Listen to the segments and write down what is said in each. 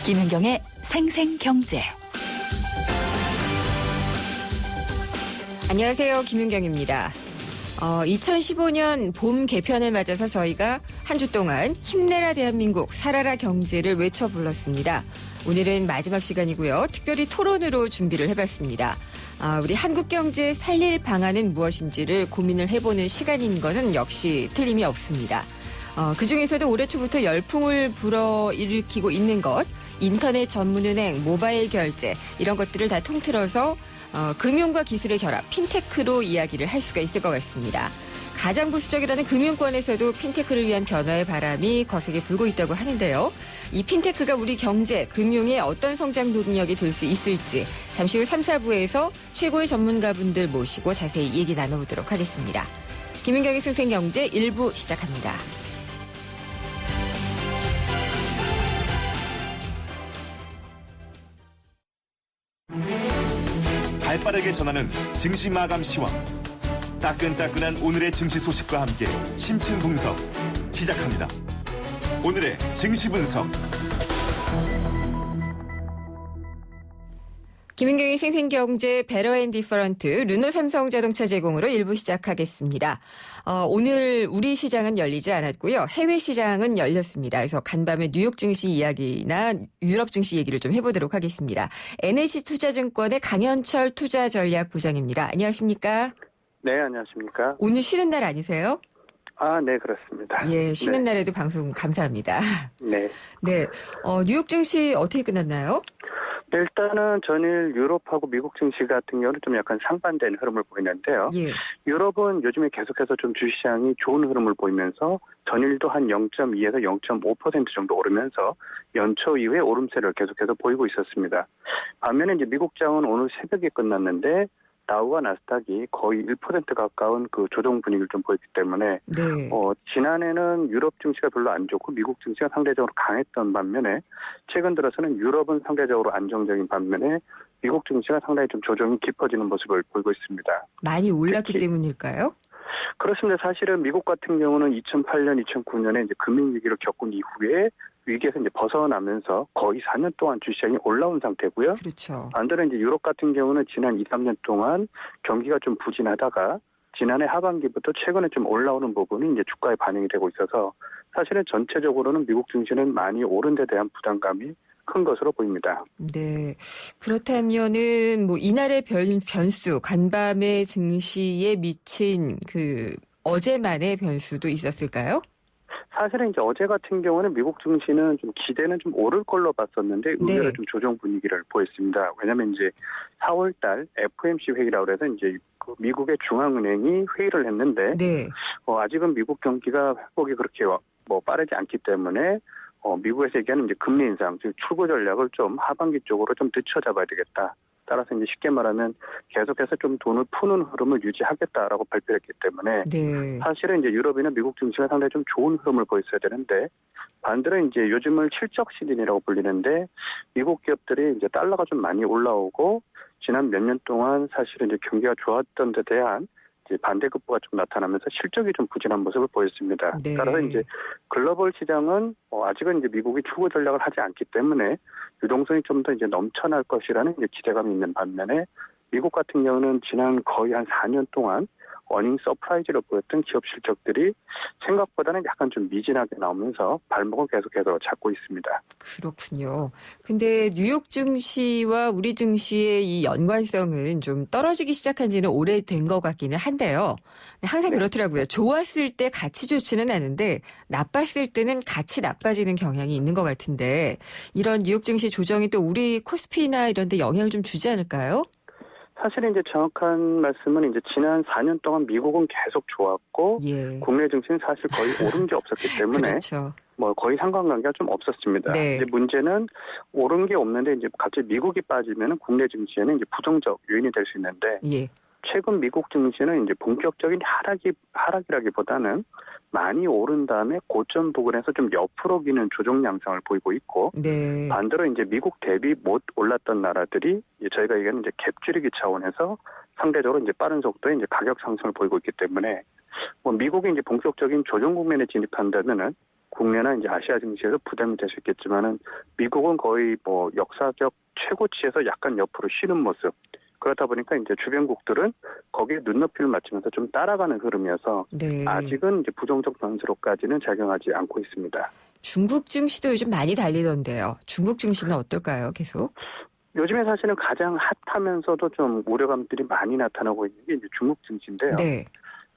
김은경의 생생경제. 안녕하세요. 김은경입니다. 2015년 봄 개편을 맞아서 저희가 한 주 동안 힘내라 대한민국, 살아라 경제를 외쳐 불렀습니다. 오늘은 마지막 시간이고요. 특별히 토론으로 준비를 해봤습니다. 우리 한국 경제 살릴 방안은 무엇인지를 고민을 해보는 시간인 것은 역시 틀림이 없습니다. 그중에서도 올해 초부터 열풍을 불어일으키고 있는 것, 인터넷 전문은행, 모바일 결제 이런 것들을 다 통틀어서 금융과 기술의 결합, 핀테크로 이야기를 할 수가 있을 것 같습니다. 가장 보수적이라는 금융권에서도 핀테크를 위한 변화의 바람이 거세게 불고 있다고 하는데요. 이 핀테크가 우리 경제, 금융의 어떤 성장 동력이 될 수 있을지 잠시 후 3, 4부에서 최고의 전문가분들 모시고 자세히 얘기 나눠보도록 하겠습니다. 김은경의 생생경제 1부 시작합니다. 발빠르게 전하는 증시 마감 시황. 따끈따끈한 오늘의 증시 소식과 함께 심층 분석 시작합니다. 오늘의 증시 분석. 김은경의 생생경제 베러앤디퍼런트 르노삼성자동차 제공으로 1부 시작하겠습니다. 오늘 우리 시장은 열리지 않았고요. 해외 시장은 열렸습니다. 그래서 간밤에 뉴욕 증시 이야기나 유럽 증시 얘기를 좀 해보도록 하겠습니다. NH투자증권의 강현철 투자전략부장입니다. 안녕하십니까? 네, 안녕하십니까? 오늘 쉬는 날 아니세요? 네, 그렇습니다. 예, 쉬는 네. 날에도 방송 감사합니다. 네. 네, 뉴욕 증시 어떻게 끝났나요? 일단은 전일 유럽하고 미국 증시 같은 경우는 좀 약간 상반된 흐름을 보이는데요. 예. 유럽은 요즘에 계속해서 좀 주시장이 좋은 흐름을 보이면서 전일도 한 0.2에서 0.5% 정도 오르면서 연초 이후에 오름세를 계속해서 보이고 있었습니다. 반면에 이제 미국 장은 오늘 새벽에 끝났는데 다우와 나스닥이 거의 1% 가까운 그 조정 분위기를 좀 보였기 때문에 네. 지난해는 유럽 증시가 별로 안 좋고 미국 증시가 상대적으로 강했던 반면에 최근 들어서는 유럽은 상대적으로 안정적인 반면에 미국 증시가 상당히 좀 조정이 깊어지는 모습을 보이고 있습니다. 많이 올랐기 특히 때문일까요? 그렇습니다. 사실은 미국 같은 경우는 2008년, 2009년에 이제 금융위기를 겪은 이후에 위기에서 이제 벗어나면서 거의 4년 동안 주시장이 올라온 상태고요. 그렇죠. 반대로 이제 유럽 같은 경우는 지난 2, 3년 동안 경기가 좀 부진하다가 지난해 하반기부터 최근에 좀 올라오는 부분이 이제 주가에 반영이 되고 있어서 사실은 전체적으로는 미국 증시는 많이 오른 데 대한 부담감이 큰 것으로 보입니다. 네. 그렇다면은 뭐 이날의 변수, 간밤의 증시에 미친 그 어제만의 변수도 있었을까요? 사실은 이제 어제 같은 경우는 미국 증시는 좀 기대는 좀 오를 걸로 봤었는데 의외로 네. 좀 조정 분위기를 보였습니다. 왜냐하면 이제 4월달 FOMC 회의라고 해서 이제 그 미국의 중앙은행이 회의를 했는데 네. 아직은 미국 경기가 회복이 그렇게 빠르지 않기 때문에 미국에서 얘기하는 이제 금리 인상, 즉 출구 전략을 좀 하반기 쪽으로 좀 늦춰잡아야 되겠다. 따라서 이제 쉽게 말하면 계속해서 좀 돈을 푸는 흐름을 유지하겠다라고 발표했기 때문에 네. 사실은 이제 유럽이나 미국 증시가 상당히 좀 좋은 흐름을 보였어야 되는데 반대로 이제 요즘을 실적 시즌이라고 불리는데 미국 기업들이 이제 달러가 좀 많이 올라오고 지난 몇 년 동안 사실은 이제 경기가 좋았던 데 대한 이제 반대급부가 좀 나타나면서 실적이 좀 부진한 모습을 보였습니다. 네. 따라서 이제 글로벌 시장은 아직은 이제 미국이 추구 전략을 하지 않기 때문에 유동성이 좀 더 이제 넘쳐날 것이라는 이제 기대감이 있는 반면에 미국 같은 경우는 지난 거의 한 4년 동안 어닝 서프라이즈로 보였던 기업 실적들이 생각보다는 약간 좀 미진하게 나오면서 발목을 계속해서 잡고 있습니다. 그렇군요. 근데 뉴욕 증시와 우리 증시의 이 연관성은 좀 떨어지기 시작한 지는 오래된 것 같기는 한데요. 항상 네. 그렇더라고요. 좋았을 때 같이 좋지는 않은데 나빴을 때는 같이 나빠지는 경향이 있는 것 같은데 이런 뉴욕 증시 조정이 또 우리 코스피나 이런 데 영향을 좀 주지 않을까요? 사실은 이제 정확한 말씀은 이제 지난 4년 동안 미국은 계속 좋았고 예. 국내 증시는 사실 거의 오른 게 없었기 때문에 그렇죠. 거의 상관관계가 좀 없었습니다. 네. 이제 문제는 오른 게 없는데 이제 갑자기 미국이 빠지면은 국내 증시에는 이제 부정적 요인이 될 수 있는데 예. 최근 미국 증시는 이제 본격적인 하락이라기보다는 많이 오른 다음에 고점 부근에서 좀 옆으로 기는 조정 양상을 보이고 있고 네. 반대로 이제 미국 대비 못 올랐던 나라들이 이제 저희가 얘기하는 이제 갭 줄이기 차원에서 상대적으로 이제 빠른 속도의 이제 가격 상승을 보이고 있기 때문에 미국이 이제 본격적인 조정 국면에 진입한다면은 국내나 이제 아시아 증시에서 부담이 될 수 있겠지만은 미국은 거의 뭐 역사적 최고치에서 약간 옆으로 쉬는 모습. 그렇다 보니까 이제 주변국들은 거기에 눈높이를 맞추면서 좀 따라가는 흐름이어서 네. 아직은 이제 부정적 변수로까지는 작용하지 않고 있습니다. 중국 증시도 요즘 많이 달리던데요. 중국 증시는 어떨까요? 계속? 요즘에 사실은 가장 핫하면서도 좀 우려감들이 많이 나타나고 있는 게 이제 중국 증시인데요. 네.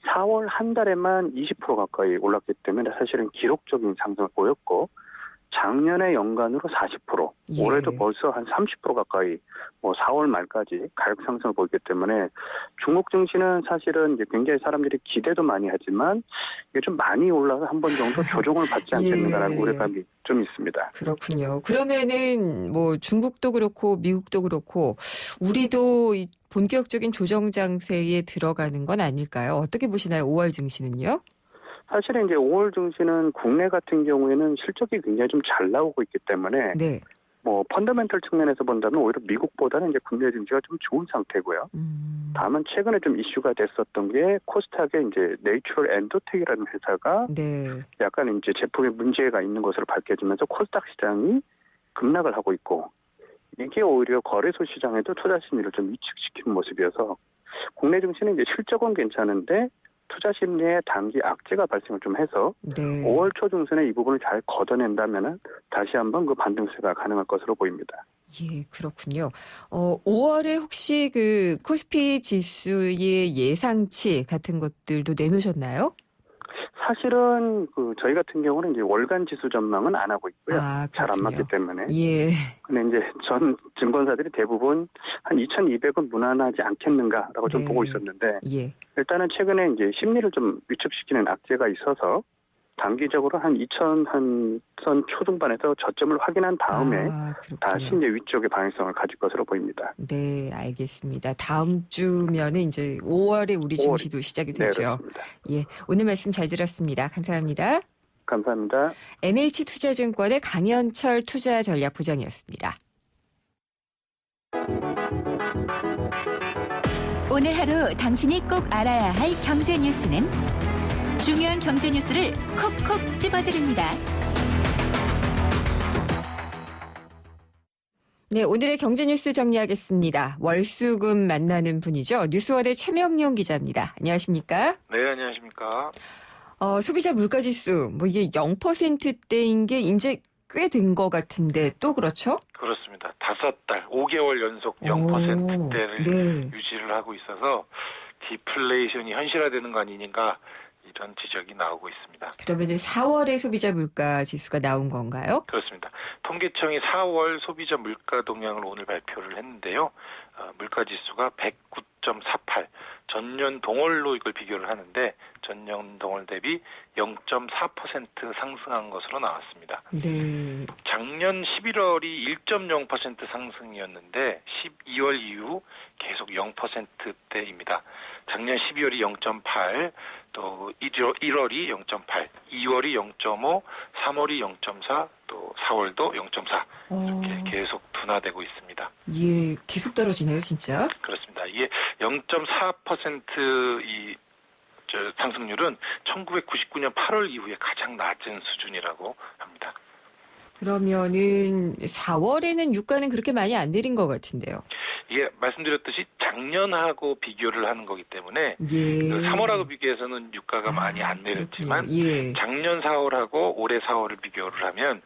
4월 한 달에만 20% 가까이 올랐기 때문에 사실은 기록적인 상승을 보였고 작년에 연간으로 40%, 예. 올해도 벌써 한 30% 가까이 뭐 4월 말까지 가격 상승을 보였기 때문에 중국 증시는 사실은 이제 굉장히 사람들이 기대도 많이 하지만 이게 좀 많이 올라서 한 번 정도 조정을 받지 않겠는가라는 예. 우려감이 좀 있습니다. 그렇군요. 그러면은 뭐 중국도 그렇고 미국도 그렇고 우리도 이 본격적인 조정 장세에 들어가는 건 아닐까요? 어떻게 보시나요? 5월 증시는요? 사실은 이제 5월 증시는 국내 같은 경우에는 실적이 굉장히 좀 잘 나오고 있기 때문에 네. 뭐 펀더멘털 측면에서 본다면 오히려 미국보다는 이제 국내 증시가 좀 좋은 상태고요. 다만 최근에 좀 이슈가 됐었던 게 코스닥의 이제 내추럴 엔도텍이라는 회사가 네. 약간 이제 제품에 문제가 있는 것으로 밝혀지면서 코스닥 시장이 급락을 하고 있고 이게 오히려 거래소 시장에도 투자 심리를 좀 위축시키는 모습이어서 국내 증시는 이제 실적은 괜찮은데 투자 심리에 단기 악재가 발생을 좀 해서 네. 5월 초 중순에 이 부분을 잘 걷어낸다면은 다시 한번 그 반등세가 가능할 것으로 보입니다. 예, 그렇군요. 5월에 혹시 그 코스피 지수의 예상치 같은 것들도 내놓으셨나요? 사실은 그 저희 같은 경우는 이제 월간 지수 전망은 안 하고 있고요. 아, 잘 안 그렇군요. 맞기 때문에. 예. 근데 이제 전 증권사들이 대부분 한 2,200은 무난하지 않겠는가라고 좀 네. 보고 있었는데 예. 일단은 최근에 이제 심리를 좀 위축시키는 악재가 있어서 단기적으로 한 2,000선 초중반에서 저점을 확인한 다음에 아, 그렇군요. 다시 이제 위쪽의 방향성을 가질 것으로 보입니다. 네, 알겠습니다. 다음 주면은 이제 5월에 우리 5월. 증시도 시작이 네, 되죠. 그렇습니다. 예, 오늘 말씀 잘 들었습니다. 감사합니다. 감사합니다. NH투자증권의 강현철 투자전략부장이었습니다. 오늘 하루 당신이 꼭 알아야 할 경제 뉴스는 중요한 경제 뉴스를 콕콕 집어드립니다. 네, 오늘의 경제 뉴스 정리하겠습니다. 월수금 만나는 분이죠. 뉴스원의 최명용 기자입니다. 안녕하십니까? 네, 안녕하십니까. 소비자 물가지수, 뭐 이게 0%대인 게 이제 꽤 된 것 같은데 또 그렇죠? 그렇습니다. 5달, 5개월 연속 0%대를 네. 유지를 하고 있어서 디플레이션이 현실화되는 거 아니닌가 이런 지적이 나오고 있습니다. 그러면 4월에 소비자 물가 지수가 나온 건가요? 그렇습니다. 통계청이 4월 소비자 물가 동향을 오늘 발표를 했는데요. 물가 지수가 109.48, 전년 동월로 이걸 비교를 하는데 전년 동월 대비 0.4% 상승한 것으로 나왔습니다. 네. 작년 11월이 1.0% 상승이었는데 12월 이후 계속 0%대입니다. 작년 12월이 0.8, 또 1월이 0.8, 2월이 0.5, 3월이 0.4, 또 4월도 0.4 이렇게 계속 둔화되고 있습니다. 예, 계속 떨어지네요, 진짜. 그렇습니다. 이게 0.4% 상승률은 1999년 8월 이후에 가장 낮은 수준이라고 합니다. 그러면은 4월에는 유가는 그렇게 많이 안 내린 것 같은데요. 이게 말씀드렸듯이 작년하고 비교를 하는 거기 때문에 예. 3월하고 비교해서는 유가가 많이 안 내렸지만 그렇군요. 예. 작년 4월하고 올해 4월을 비교를 하면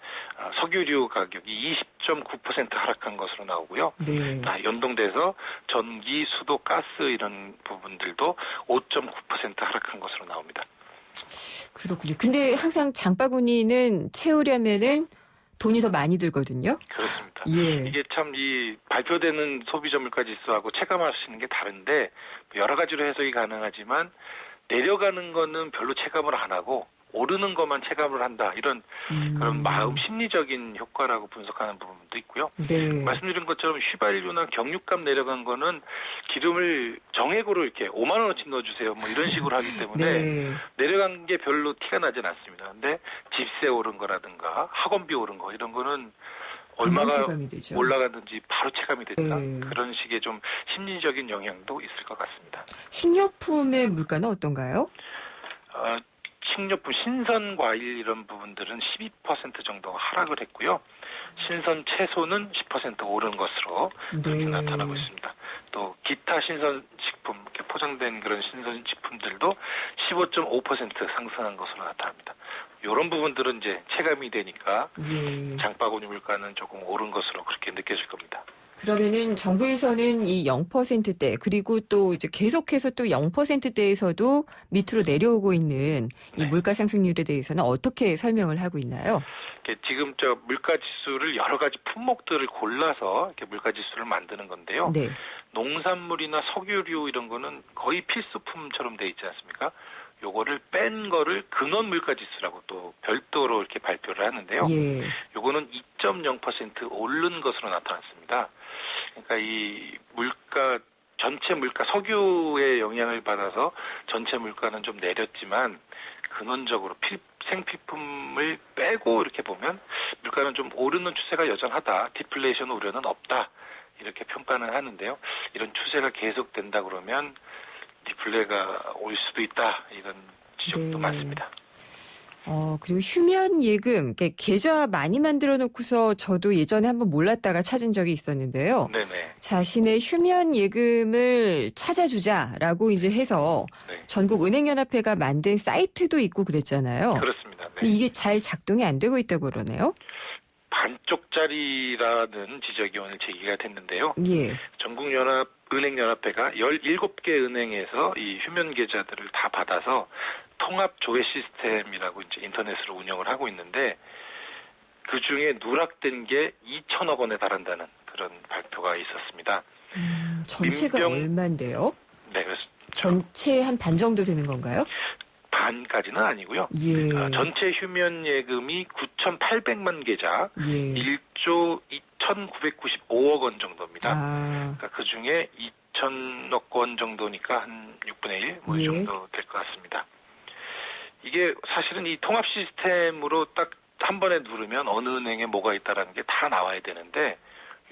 석유류 가격이 20.9% 하락한 것으로 나오고요. 네. 연동돼서 전기, 수도, 가스 이런 부분들도 5.9% 하락한 것으로 나옵니다. 그렇군요. 근데 항상 장바구니는 채우려면은 돈이 더 많이 들거든요. 그렇습니다. 예. 이게 참 이 발표되는 소비자 물가 지수하고 체감하시는 게 다른데 여러 가지로 해석이 가능하지만 내려가는 거는 별로 체감을 안 하고 오르는 것만 체감을 한다. 이런 그런 마음 심리적인 효과라고 분석하는 부분도 있고요. 네. 말씀드린 것처럼 휘발유나 경유값 내려간 거는 기름을 정액으로 이렇게 5만 원어치 넣어주세요. 뭐 이런 식으로 하기 때문에 네. 내려간 게 별로 티가 나진 않습니다. 근데 집세 오른 거라든가 학원비 오른 거 이런 거는 금방 얼마가 체감이 되죠. 올라가든지 바로 체감이 된다. 네. 그런 식의 좀 심리적인 영향도 있을 것 같습니다. 식료품의 물가는 어떤가요? 식료품, 신선 과일 이런 부분들은 12% 정도 하락을 했고요. 신선 채소는 10% 오른 것으로 그렇게 나타나고 있습니다. 또 기타 신선식품, 이렇게 포장된 그런 신선식품들도 15.5% 상승한 것으로 나타납니다. 이런 부분들은 이제 체감이 되니까 예. 장바구니 물가는 조금 오른 것으로 그렇게 느껴질 겁니다. 그러면은 정부에서는 이 0%대 그리고 또 이제 계속해서 또 0%대에서도 밑으로 내려오고 있는 이 네. 물가 상승률에 대해서는 어떻게 설명을 하고 있나요? 지금 저 물가 지수를 여러 가지 품목들을 골라서 이렇게 물가 지수를 만드는 건데요. 네. 농산물이나 석유류 이런 거는 거의 필수품처럼 돼 있지 않습니까? 요거를 뺀 거를 근원 물가 지수라고 또 별도로 이렇게 발표를 하는데요. 예. 요거는 2.0% 오른 것으로 나타났습니다. 그러니까 이 물가 전체 물가 석유의 영향을 받아서 전체 물가는 좀 내렸지만 근원적으로 생필품을 빼고 이렇게 보면 물가는 좀 오르는 추세가 여전하다. 디플레이션 우려는 없다. 이렇게 평가는 하는데요. 이런 추세가 계속된다 그러면 디플레가 올 수도 있다. 이런 지적도 네. 많습니다. 그리고 휴면 예금, 계좌 많이 만들어 놓고서 저도 예전에 한번 몰랐다가 찾은 적이 있었는데요. 네네. 자신의 휴면 예금을 찾아주자라고 이제 해서 네. 전국은행연합회가 만든 사이트도 있고 그랬잖아요. 그렇습니다. 근데 네. 이게 잘 작동이 안 되고 있다고 그러네요. 반쪽짜리라는 지적이 오늘 제기가 됐는데요. 예. 전국은행연합회가 17개 은행에서 이 휴면 계좌들을 다 받아서 통합 조회 시스템이라고 이제 인터넷으로 운영을 하고 있는데 그 중에 누락된 게 2천억 원에 달한다는 그런 발표가 있었습니다. 전체가 민병- 얼마인데요? 네, 그래서 전체 한 반 정도 되는 건가요? 반까지는 아니고요. 예. 전체 휴면 예금이 9,800만 계좌, 예. 1조 2,995억 원 정도입니다. 아, 그러니까 그 중에 2천억 원 정도니까 한 6분의 1, 뭐 이 예. 정도 될 것 같습니다. 이게 사실은 이 통합 시스템으로 딱 한 번에 누르면 어느 은행에 뭐가 있다라는 게 다 나와야 되는데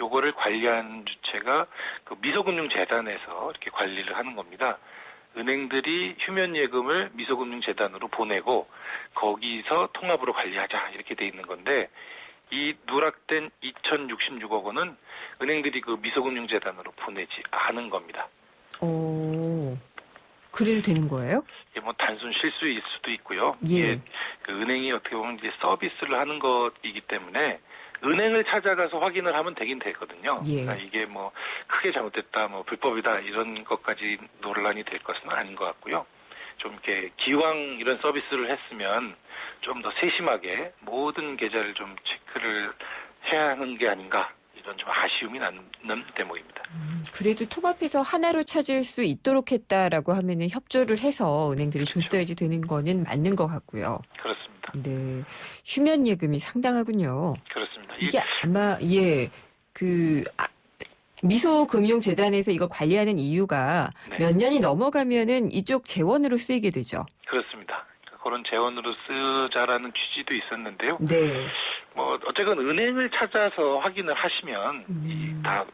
요거를 관리하는 주체가 그 미소금융재단에서 이렇게 관리를 하는 겁니다. 은행들이 휴면 예금을 미소금융재단으로 보내고 거기서 통합으로 관리하자 이렇게 돼 있는 건데 이 누락된 2,066억 원은 은행들이 그 미소금융재단으로 보내지 않은 겁니다. 그래도 되는 거예요? 이게 뭐 단순 실수일 수도 있고요. 예. 이게 그 은행이 어떻게 보면 이제 서비스를 하는 것이기 때문에 은행을 찾아가서 확인을 하면 되긴 되거든요. 예. 그러니까 이게 뭐 크게 잘못됐다, 뭐 불법이다 이런 것까지 논란이 될 것은 아닌 것 같고요. 좀 이렇게 기왕 이런 서비스를 했으면 좀 더 세심하게 모든 계좌를 좀 체크를 해야 하는 게 아닌가 이런 좀 아쉬움이 남는 대목입니다. 그래도 통합해서 하나로 찾을 수 있도록 했다라고 하면은 협조를 해서 은행들이 줬어야지 되는 거는 맞는 것 같고요. 그렇습니다. 네. 휴면 예금이 상당하군요. 그렇습니다. 이게 아마, 미소금융재단에서 이거 관리하는 이유가 네. 몇 년이 넘어가면은 이쪽 재원으로 쓰이게 되죠. 그렇습니다. 그런 재원으로 쓰자라는 취지도 있었는데요. 네. 뭐 어쨌건 은행을 찾아서 확인을 하시면 이 다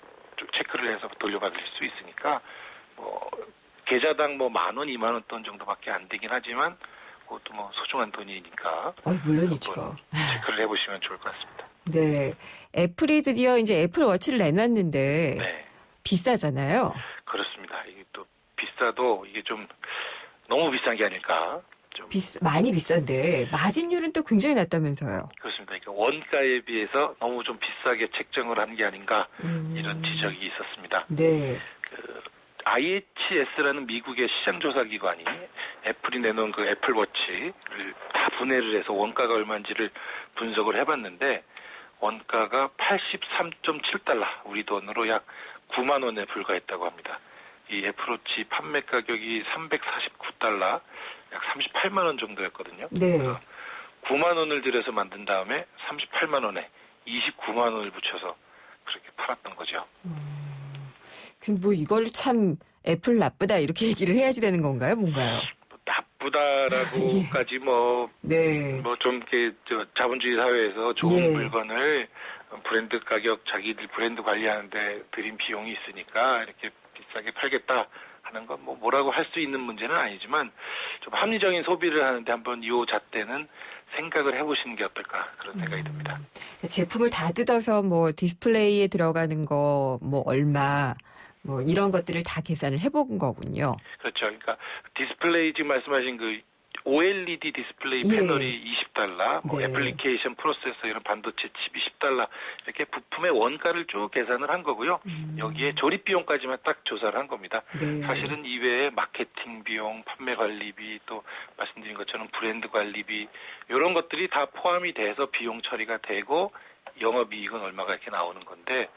체크를 해서 돌려받을 수 있으니까 뭐 계좌당 뭐 10,000원, 20,000원 돈 정도밖에 안 되긴 하지만 그것도 뭐 소중한 돈이니까 물론이죠. 한번 체크를 해보시면 좋을 것 같습니다. 네. 애플이 드디어 이제 애플워치를 내놨는데 네, 비싸잖아요. 그렇습니다. 이게 또 비싸도 이게 좀 너무 비싼 게 아닐까. 좀 많이 비싼데 마진율은 또 굉장히 낮다면서요. 그렇습니다. 그러니까 원가에 비해서 너무 좀 비싸게 책정을 한 게 아닌가 이런 지적이 있었습니다. 네. IHS라는 미국의 시장조사기관이 애플이 내놓은 그 애플워치를 다 분해를 해서 원가가 얼마인지를 분석을 해봤는데 원가가 83.7달러, 우리 돈으로 약 9만 원에 불과했다고 합니다. 이 애플워치 판매 가격이 349달러, 약 38만 원 정도였거든요. 네. 9만 원을 들여서 만든 다음에 38만 원에 29만 원을 붙여서 그렇게 팔았던 거죠. 뭐 이걸 참 애플 나쁘다 이렇게 얘기를 해야지 되는 건가요? 뭔가요? 나쁘다라고까지 뭐 네. 좀 이렇게 자본주의 사회에서 좋은 예. 물건을 브랜드 가격 자기들 브랜드 관리하는데 들인 비용이 있으니까 이렇게 비싸게 팔겠다 하는 건 뭐라고 할 수 있는 문제는 아니지만 좀 합리적인 소비를 하는데 한번 이 잣대는 생각을 해보시는 게 어떨까 그런 생각이 듭니다. 제품을 다 뜯어서 뭐 디스플레이에 들어가는 거 뭐 얼마 뭐 이런 것들을 다 계산을 해본 거군요. 그렇죠. 그러니까 디스플레이 지금 말씀하신 그 OLED 디스플레이 예. 패널이 $20, 뭐 네. 애플리케이션 프로세서 이런 반도체 칩이 $10 이렇게 부품의 원가를 쭉 계산을 한 거고요. 여기에 조립 비용까지만 딱 조사를 한 겁니다. 네. 사실은 이외에 마케팅 비용, 판매 관리비, 또 말씀드린 것처럼 브랜드 관리비 이런 것들이 다 포함이 돼서 비용 처리가 되고 영업이익은 얼마가 이렇게 나오는 건데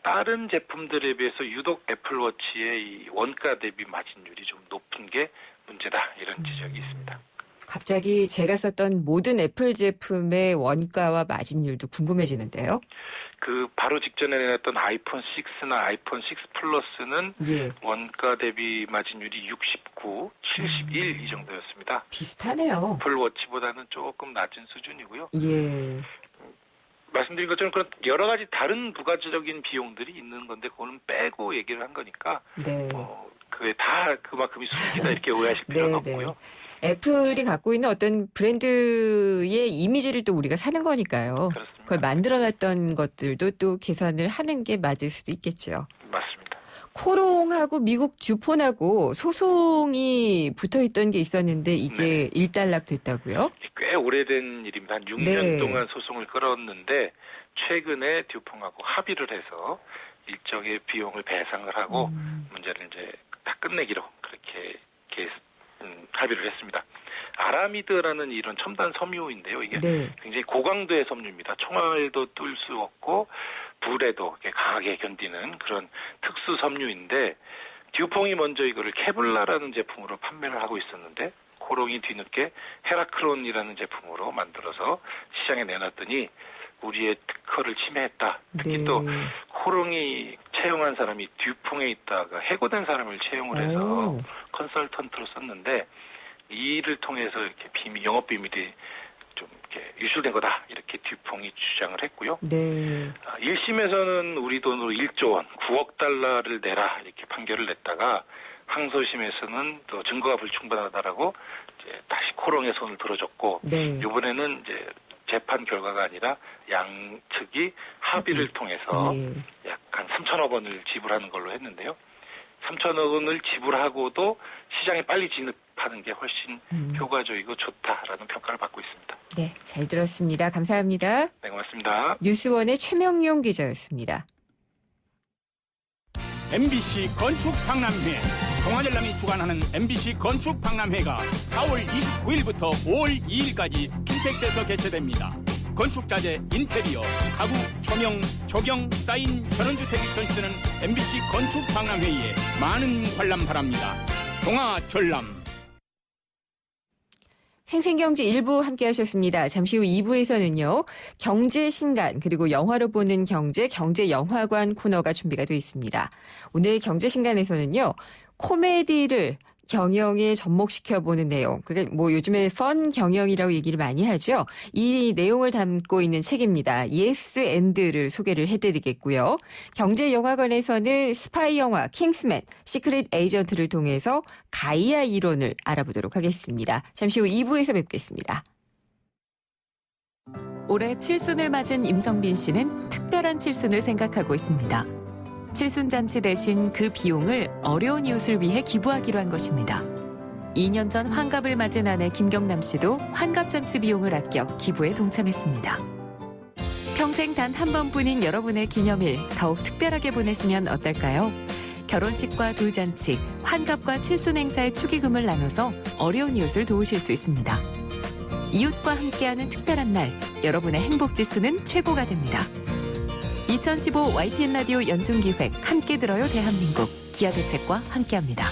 다른 제품들에 비해서 유독 애플워치의 이 원가 대비 마진율이 좀 높은 게 문제다 이런 지적이 있습니다. 갑자기 제가 썼던 모든 애플 제품의 원가와 마진율도 궁금해지는데요. 그 바로 직전에 내놨던 아이폰 6나 아이폰 6 플러스는 예. 원가 대비 마진율이 69, 71 이 정도였습니다. 비슷하네요. 애플워치보다는 조금 낮은 수준이고요. 예. 말씀드린 것처럼 그런 여러 가지 다른 부가적인 비용들이 있는 건데 그거는 빼고 얘기를 한 거니까 네. 그게 다 그만큼이 수익이다 이렇게 오해하실 필요는 네, 없고요. 애플이 갖고 있는 어떤 브랜드의 이미지를 또 우리가 사는 거니까요. 그렇습니다. 그걸 만들어놨던 것들도 또 계산을 하는 게 맞을 수도 있겠죠. 맞습니다. 코롱하고 미국 듀폰하고 소송이 붙어있던 게 있었는데 이게 일단락됐다고요? 꽤 오래된 일입니다. 한 6년 네. 동안 소송을 끌었는데 최근에 듀퐁하고 합의를 해서 일정의 비용을 배상을 하고 문제를 이제 다 끝내기로 그렇게 합의를 했습니다. 아라미드라는 이런 첨단 섬유인데요. 이게 네. 굉장히 고강도의 섬유입니다. 총알도 뚫을 수 없고 불에도 이렇게 강하게 견디는 그런 특수 섬유인데 듀퐁이 먼저 이거를 케블라라는 제품으로 판매를 하고 있었는데 코롱이 뒤늦게 헤라크론이라는 제품으로 만들어서 시장에 내놨더니 우리의 특허를 침해했다. 특히 네. 또 코롱이 채용한 사람이 듀퐁에 있다가 해고된 사람을 채용을 해서 오. 컨설턴트로 썼는데 이 일을 통해서 이렇게 영업 비밀이 좀 이렇게 유출된 거다 이렇게 듀퐁이 주장을 했고요. 네. 1심에서는 우리 돈으로 1조 원, 9억 달러를 내라 이렇게 판결을 냈다가 항소심에서는 또 증거가 불충분하다라고 이제 다시 코롱의 손을 들어줬고 네. 이번에는 이제 재판 결과가 아니라 양측이 합의를 통해서 예. 약 한 3천억 원을 지불하는 걸로 했는데요. 3천억 원을 지불하고도 시장에 빨리 진입하는 게 훨씬 효과적이고 좋다라는 평가를 받고 있습니다. 네, 잘 들었습니다. 감사합니다. 네, 고맙습니다. 뉴스원의 최명용 기자였습니다. MBC 건축 박람회 동아전람이 주관하는 MBC 건축 박람회가 4월 29일부터 5월 2일까지 킨텍스에서 개최됩니다. 건축자재, 인테리어, 가구, 조명, 조경, 사인, 전원주택이 전시되는 MBC 건축 박람회에 많은 관람 바랍니다. 동아전람. 생생경제 1부 함께 하셨습니다. 잠시 후 2부에서는요. 경제 신간 그리고 영화로 보는 경제, 경제영화관 코너가 준비가 되어 있습니다. 오늘 경제 신간에서는요. 코미디를 경영에 접목시켜보는 내용. 그게 뭐 요즘에 펀 경영이라고 얘기를 많이 하죠. 이 내용을 담고 있는 책입니다. 예스 앤드를 소개를 해드리겠고요. 경제영화관에서는 스파이 영화 킹스맨, 시크릿 에이전트를 통해서 가이아 이론을 알아보도록 하겠습니다. 잠시 후 2부에서 뵙겠습니다. 올해 칠순을 맞은 임성빈 씨는 특별한 칠순을 생각하고 있습니다. 칠순잔치 대신 그 비용을 어려운 이웃을 위해 기부하기로 한 것입니다. 2년 전 환갑을 맞은 아내 김경남 씨도 환갑잔치 비용을 아껴 기부에 동참했습니다. 평생 단 한 번뿐인 여러분의 기념일 더욱 특별하게 보내시면 어떨까요? 결혼식과 돌잔치, 환갑과 칠순 행사의 축의금을 나눠서 어려운 이웃을 도우실 수 있습니다. 이웃과 함께하는 특별한 날, 여러분의 행복지수는 최고가 됩니다. 2015 YTN 라디오 연중기획 함께 들어요 대한민국 기아대책과 함께합니다.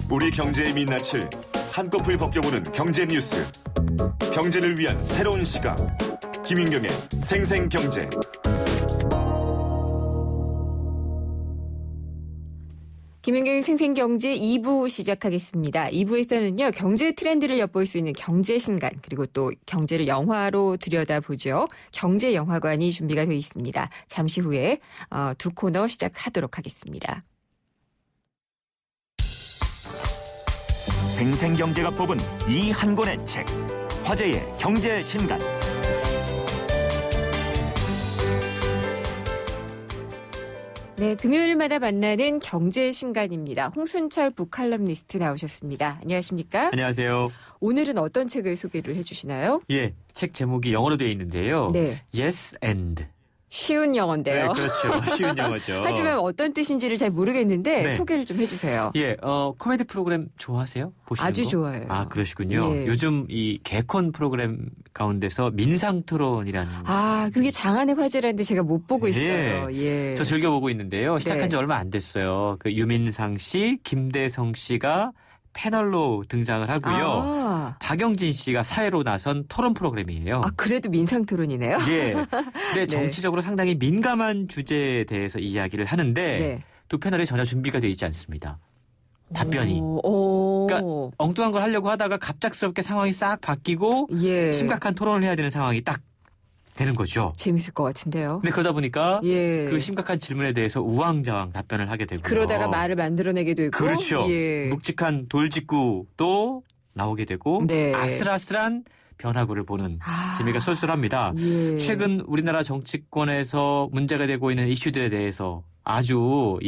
우리 경제의 민낯을 한꺼풀 벗겨보는 경제 뉴스. 경제를 위한 새로운 시각. 김윤경의 생생경제. 김윤경의 생생경제 2부 시작하겠습니다. 2부에서는요. 경제 트렌드를 엿볼 수 있는 경제신간 그리고 또 경제를 영화로 들여다보죠. 경제영화관이 준비가 되어 있습니다. 잠시 후에 두 코너 시작하도록 하겠습니다. 생생경제가 뽑은 이 한 권의 책. 화제의 경제신간. 네, 금요일마다 만나는 경제신간입니다. 홍순철 북칼럼니스트 나오셨습니다. 안녕하십니까? 안녕하세요. 오늘은 어떤 책을 소개를 해주시나요? 예, 책 제목이 영어로 되어 있는데요. 네. Yes and. 쉬운 영어인데요. 네, 그렇죠. 쉬운 영어죠. 하지만 어떤 뜻인지를 잘 모르겠는데 네. 소개를 좀 해주세요. 예, 코미디 프로그램 좋아하세요? 보시는 아주 거? 좋아해요. 아, 그러시군요. 예. 요즘 이 개콘 프로그램 가운데서 민상토론이라는 그게 장안의 화제라는데 제가 못 보고 있어요. 예. 저 즐겨보고 있는데요. 시작한 네. 지 얼마 안 됐어요. 그 유민상 씨, 김대성 씨가 패널로 등장을 하고요. 박영진 씨가 사회로 나선 토론 프로그램이에요. 그래도 민상토론이네요. 예. 근데 정치적으로 상당히 민감한 주제에 대해서 이야기를 하는데 네. 두 패널이 전혀 준비가 되어 있지 않습니다. 답변이. 오. 그러니까 엉뚱한 걸 하려고 하다가 갑작스럽게 상황이 싹 바뀌고 예. 심각한 토론을 해야 되는 상황이 딱 되는 거죠. 재밌을 것 같은데요. 근데 그러다 보니까 예. 그 심각한 질문에 대해서 우왕좌왕 답변을 하게 되고요. 그러다가 말을 만들어내게 되고. 그렇죠. 예. 묵직한 돌직구도 나오게 되고 네. 아슬아슬한 변화구를 보는 재미가 쏠쏠합니다. 예. 최근 우리나라 정치권에서 문제가 되고 있는 이슈들에 대해서 아주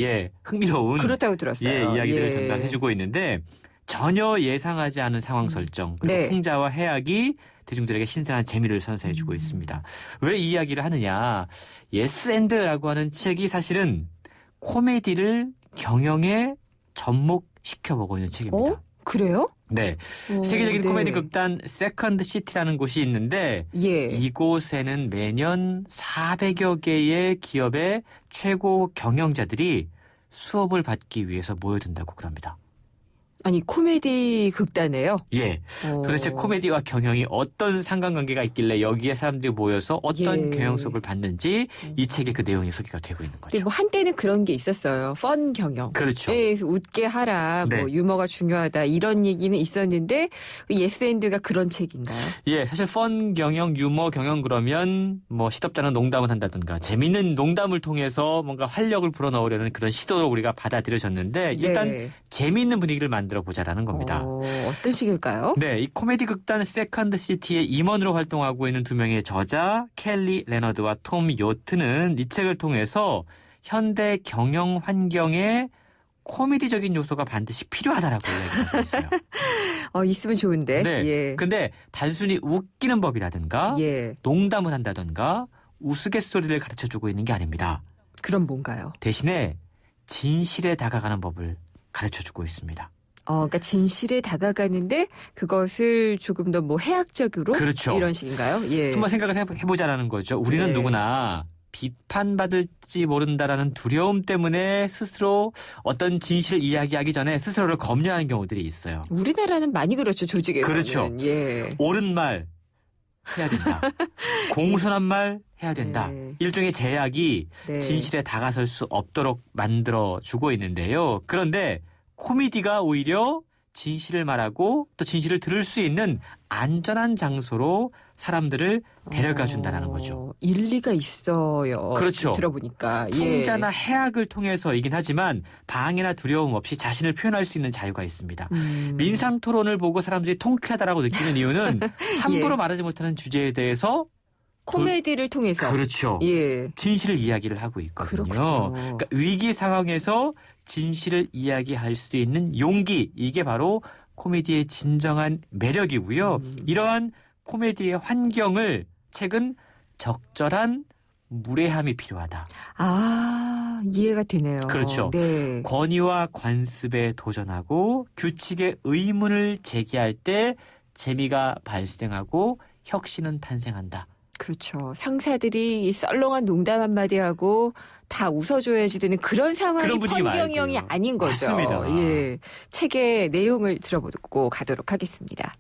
흥미로운 그렇다고 들었어요. 이야기들을 예. 전달해주고 있는데 전혀 예상하지 않은 상황 설정 그리고 네. 풍자와 해악이 대중들에게 신선한 재미를 선사해주고 있습니다. 왜 이 이야기를 하느냐. 예스 앤드라고 하는 책이 사실은 코미디를 경영에 접목시켜보고 있는 책입니다. 그래요? 네. 세계적인 코미디 극단 세컨드 시티라는 곳이 있는데 예. 이곳에는 매년 400여 개의 기업의 최고 경영자들이 수업을 받기 위해서 모여든다고 그럽니다. 아니 코미디 극단이에요? 예. 도대체 코미디와 경영이 어떤 상관관계가 있길래 여기에 사람들이 모여서 어떤 예. 경영 수업을 받는지 이 책에 그 내용이 소개가 되고 있는 거죠. 근데 뭐 한때는 그런 게 있었어요. 펀 경영. 그렇죠. 예, 그래서 웃게 하라, 네. 뭐 유머가 중요하다 이런 얘기는 있었는데 예스앤드가 그런 책인가요? 예, 사실 펀 경영, 유머 경영 그러면 뭐 시덥잖은 농담을 한다든가 재미있는 농담을 통해서 뭔가 활력을 불어넣으려는 그런 시도로 우리가 받아들여졌는데 일단 네. 재미있는 분위기를 만들어 보자라는 겁니다. 어떤 식일까요? 네, 이 코미디 극단 세컨드 시티의 임원으로 활동하고 있는 두 명의 저자 켈리 레너드와 톰 요트는 이 책을 통해서 현대 경영 환경에 코미디적인 요소가 반드시 필요하다라고 이야기하고 있어요. 있으면 좋은데. 네, 예. 근데 단순히 웃기는 법이라든가 예. 농담을 한다든가 우스갯소리를 가르쳐주고 있는 게 아닙니다. 그럼 뭔가요? 대신에 진실에 다가가는 법을 가르쳐주고 있습니다. 그러니까 진실에 다가가는데 그것을 조금 더 뭐 해학적으로 그렇죠. 이런 식인가요? 예. 한번 생각을 해보자라는 거죠. 우리는 네. 누구나 비판받을지 모른다라는 두려움 때문에 스스로 어떤 진실을 이야기하기 전에 스스로를 검열하는 경우들이 있어요. 우리나라는 많이 그렇죠. 조직에서는. 그렇죠. 예. 옳은 말 해야 된다. 공손한 말 해야 된다. 네. 일종의 제약이 네. 진실에 다가설 수 없도록 만들어주고 있는데요. 그런데 코미디가 오히려 진실을 말하고 또 진실을 들을 수 있는 안전한 장소로 사람들을 데려가 준다는 거죠. 일리가 있어요. 그렇죠. 들어보니까. 풍자나 해악을 통해서이긴 하지만 방해나 두려움 없이 자신을 표현할 수 있는 자유가 있습니다. 민상 토론을 보고 사람들이 통쾌하다라고 느끼는 이유는 함부로 예. 말하지 못하는 주제에 대해서 코미디를 통해서. 그렇죠. 예. 진실을 이야기를 하고 있거든요. 그렇군요. 그러니까 위기 상황에서 진실을 이야기할 수 있는 용기, 이게 바로 코미디의 진정한 매력이고요. 이러한 코미디의 환경을 책은 적절한 무례함이 필요하다. 이해가 되네요. 그렇죠. 네. 권위와 관습에 도전하고 규칙의 의문을 제기할 때 재미가 발생하고 혁신은 탄생한다. 그렇죠. 상사들이 썰렁한 농담 한마디 하고 다 웃어줘야지 되는 그런 상황이 그런 분위기 펀경영이 말고요. 아닌 거죠. 맞습니다. 예. 책의 내용을 들어보고 가도록 하겠습니다.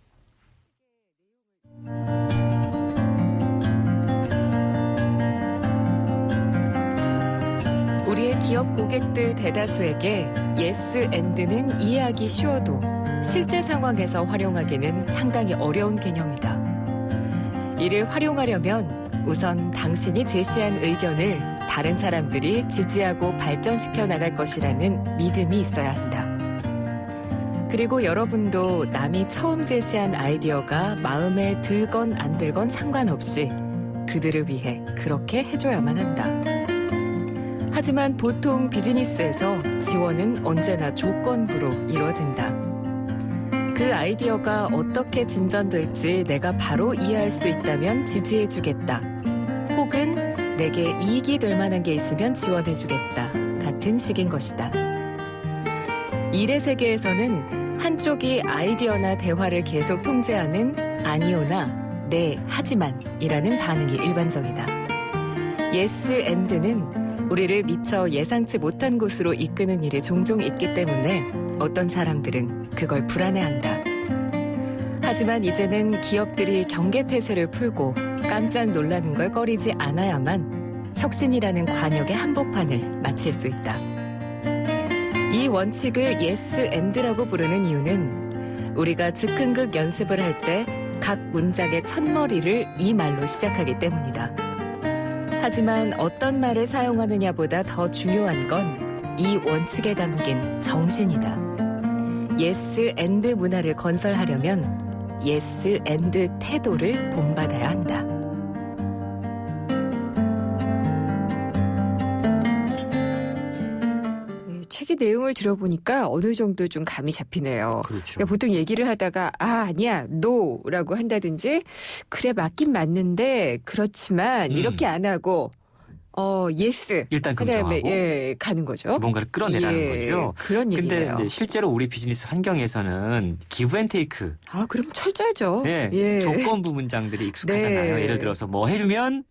우리의 기업 고객들 대다수에게 yes and는 이해하기 쉬워도 실제 상황에서 활용하기는 상당히 어려운 개념이다. 이를 활용하려면 우선 당신이 제시한 의견을 다른 사람들이 지지하고 발전시켜 나갈 것이라는 믿음이 있어야 한다. 그리고 여러분도 남이 처음 제시한 아이디어가 마음에 들건 안 들건 상관없이 그들을 위해 그렇게 해줘야만 한다. 하지만 보통 비즈니스에서 지원은 언제나 조건부로 이루어진다. 그 아이디어가 어떻게 진전될지 내가 바로 이해할 수 있다면 지지해주겠다. 혹은 내게 이익이 될 만한 게 있으면 지원해주겠다. 같은 식인 것이다. 일의 세계에서는 한쪽이 아이디어나 대화를 계속 통제하는 아니오나 네, 하지만 이라는 반응이 일반적이다. yes and는 우리를 미처 예상치 못한 곳으로 이끄는 일이 종종 있기 때문에 어떤 사람들은 그걸 불안해한다. 하지만 이제는 기업들이 경계태세를 풀고 깜짝 놀라는 걸 꺼리지 않아야만 혁신이라는 관역의 한복판을 마칠 수 있다. 이 원칙을 yes and라고 부르는 이유는 우리가 즉흥극 연습을 할 때 각 문장의 첫머리를 이 말로 시작하기 때문이다. 하지만 어떤 말을 사용하느냐보다 더 중요한 건 이 원칙에 담긴 정신이다. yes and 문화를 건설하려면 yes and 태도를 본받아야 한다. 책의 내용을 들어보니까 어느 정도 좀 감이 잡히네요. 그렇죠. 그러니까 보통 얘기를 하다가 아니야 no라고 한다든지 그래 맞긴 맞는데 그렇지만 이렇게 안 하고 yes 일단 그다음에 긍정하고 가는 거죠. 뭔가를 끌어내라는 거죠. 그런 근데 얘기네요. 이제 실제로 우리 비즈니스 환경에서는 기브 앤 테이크, 그럼 철저하죠. 네, 조건부 문장들이 익숙하잖아요. 네. 예를 들어서 뭐 해주면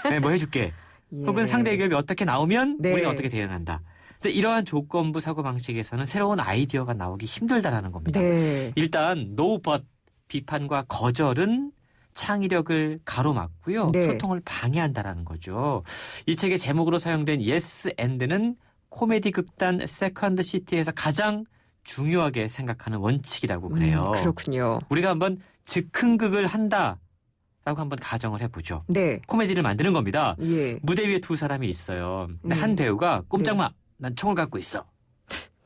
네, 뭐 해줄게. 예. 혹은 상대 기업이 어떻게 나오면 네. 우리는 어떻게 대응한다. 근데 이러한 조건부 사고방식에서는 새로운 아이디어가 나오기 힘들다라는 겁니다. 네. 일단 no but 비판과 거절은 창의력을 가로막고요. 네. 소통을 방해한다라는 거죠. 이 책의 제목으로 사용된 yes and는 코미디 극단 세컨드 시티에서 가장 중요하게 생각하는 원칙이라고 그래요. 그렇군요. 우리가 한번 즉흥극을 한다라고 한번 가정을 해보죠. 네. 코미디를 만드는 겁니다. 예. 무대 위에 두 사람이 있어요. 근데 한 배우가 꼼짝마, 난 총을 갖고 있어.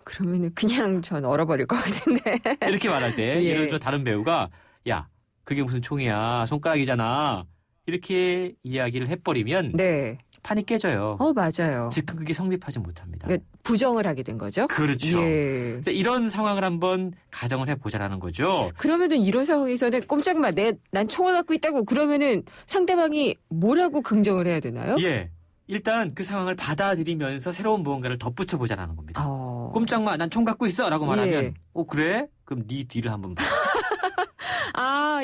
그러면은 그냥 전 얼어버릴 것 같은데. 이렇게 말할 때 예. 예를 들어 다른 배우가 야, 그게 무슨 총이야. 손가락이잖아. 이렇게 이야기를 해버리면 네. 판이 깨져요. 맞아요. 즉흥극이 성립하지 못합니다. 그러니까 부정을 하게 된 거죠. 그렇죠. 예. 그래서 이런 상황을 한번 가정을 해보자라는 거죠. 그러면은 이런 상황에서는 꼼짝마, 난 총을 갖고 있다고 그러면은 상대방이 뭐라고 긍정을 해야 되나요? 예. 일단 그 상황을 받아들이면서 새로운 무언가를 덧붙여 보자라는 겁니다. 꼼짝마, 난 총 갖고 있어! 라고 말하면 예. 그래? 그럼 네 뒤를 한번 봐.